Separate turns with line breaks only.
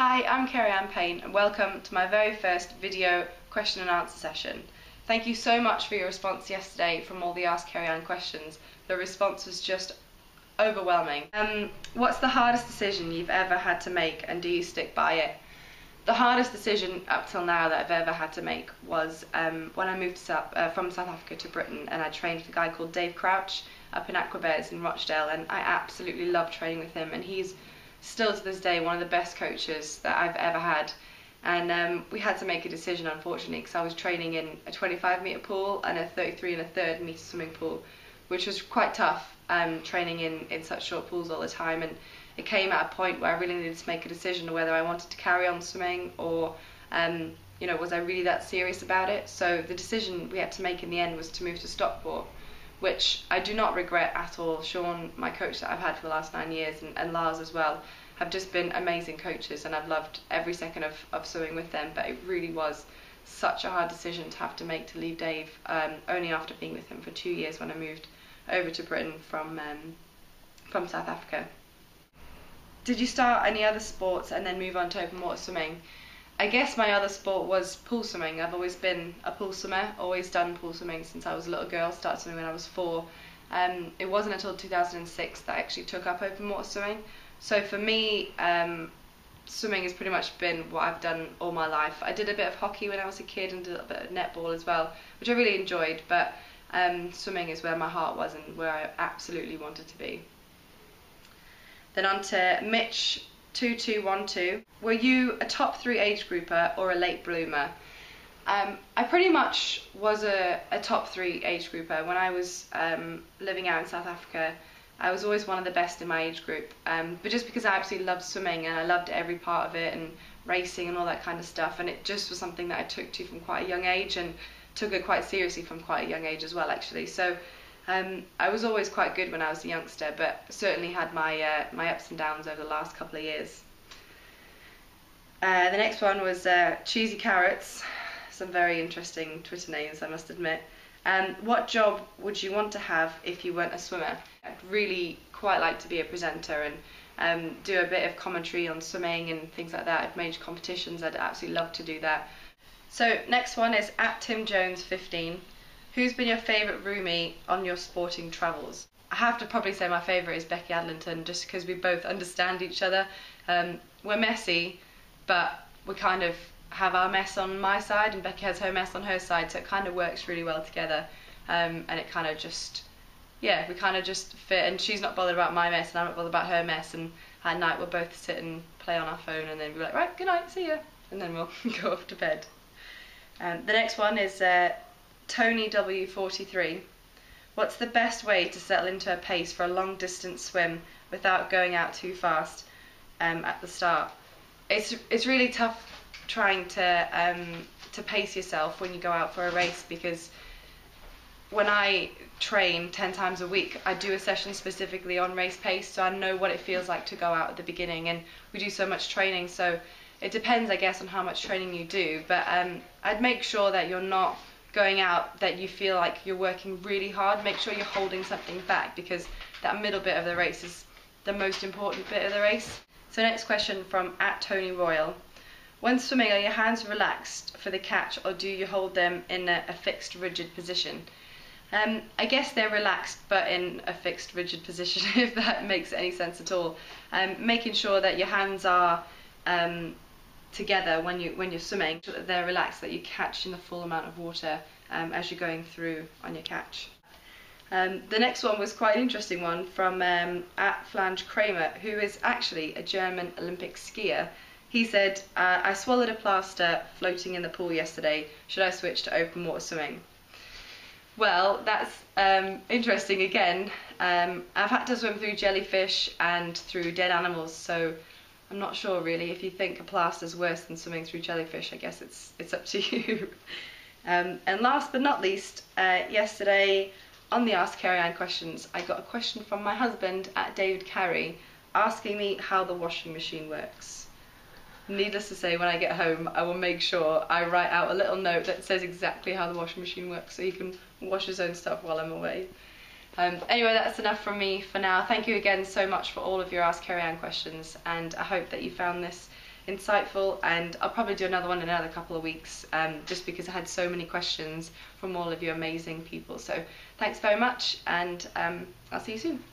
Hi, I'm Keri-anne and welcome to my very first video question and answer session. Thank you so much for your response yesterday from all the Ask Keri-anne questions. The response was just overwhelming. What's the hardest decision you've ever had to make, and do you stick by it? The hardest decision up till now that I've ever had to make was when I moved from South Africa to Britain, and I trained with a guy called Dave Crouch up in Aquabears in Rochdale, and I absolutely love training with him, and he's still to this day one of the best coaches that I've ever had. And we had to make a decision, unfortunately, because I was training in a 25-metre pool and a 33 and a third metre swimming pool, which was quite tough, training in such short pools all the time. And it came at a point where I really needed to make a decision on whether I wanted to carry on swimming or was I really that serious about it. So the decision we had to make in the end was to move to Stockport, which I do not regret at all. Sean, my coach that I've had for the last 9 years, and Lars as well, have just been amazing coaches, and I've loved every second of swimming with them. But it really was such a hard decision to have to make, to leave Dave only after being with him for 2 years when I moved over to Britain from South Africa. Did you start any other sports and then move on to open water swimming? I guess my other sport was pool swimming. I've always been a pool swimmer, always done pool swimming since I was a little girl, started swimming when I was 4. It wasn't until 2006 that I actually took up open water swimming. So for me, swimming has pretty much been what I've done all my life. I did a bit of hockey when I was a kid and did a little bit of netball as well, which I really enjoyed, but swimming is where my heart was and where I absolutely wanted to be. Then on to Mitch 2212. Were you a top 3 age grouper or a late bloomer? I pretty much was a top 3 age grouper. When I was living out in South Africa, I was always one of the best in my age group, but just because I absolutely loved swimming and I loved every part of it and racing and all that kind of stuff, and it just was something that I took to from quite a young age and took it quite seriously from quite a young age as well, actually. So I was always quite good when I was a youngster, but certainly had my ups and downs over the last couple of years. The next one was Cheesy Carrots. Some very interesting Twitter names, I must admit. What job would you want to have if you weren't a swimmer? I'd really quite like to be a presenter and do a bit of commentary on swimming and things like that. At major competitions, I'd absolutely love to do that. So next one is @TimJones15. Who's been your favourite roomie on your sporting travels? I have to probably say my favourite is Becky Adlington, just because we both understand each other. We're messy, but we kind of have our mess on my side and Becky has her mess on her side, so it kind of works really well together, and it kind of just, yeah, we kind of just fit, and she's not bothered about my mess and I'm not bothered about her mess, and at night we'll both sit and play on our phone and then be like, right, good night, see ya, and then we'll go off to bed. The next one is Tony W43. What's the best way to settle into a pace for a long distance swim without going out too fast at the start? It's really tough trying to pace yourself when you go out for a race, because when I train 10 times a week, I do a session specifically on race pace, so I know what it feels like to go out at the beginning, and we do so much training, so it depends, I guess, on how much training you do, but I'd make sure that you're not going out that you feel like you're working really hard. Make sure you're holding something back, because that middle bit of the race is the most important bit of the race. So next question from @TonyRoyal. When swimming, are your hands relaxed for the catch, or do you hold them in a fixed, rigid position? I guess they're relaxed, but in a fixed, rigid position, if that makes any sense at all. Making sure that your hands are together when you're swimming, so that they're relaxed, that you catch in the full amount of water as you're going through on your catch. The next one was quite an interesting one from @Flange Kramer, who is actually a German Olympic skier. He said, I swallowed a plaster floating in the pool yesterday. Should I switch to open water swimming? Well, that's interesting again. I've had to swim through jellyfish and through dead animals, so I'm not sure really. If you think a plaster's worse than swimming through jellyfish, I guess it's up to you. And last but not least, yesterday on the Ask Keri-anne questions, I got a question from my husband @DavidCarey asking me how the washing machine works. Needless to say, when I get home, I will make sure I write out a little note that says exactly how the washing machine works, so he can wash his own stuff while I'm away. Anyway, that's enough from me for now. Thank you again so much for all of your Ask Keri-anne questions, and I hope that you found this insightful, and I'll probably do another one in another couple of weeks, just because I had so many questions from all of you amazing people. So thanks very much, and I'll see you soon.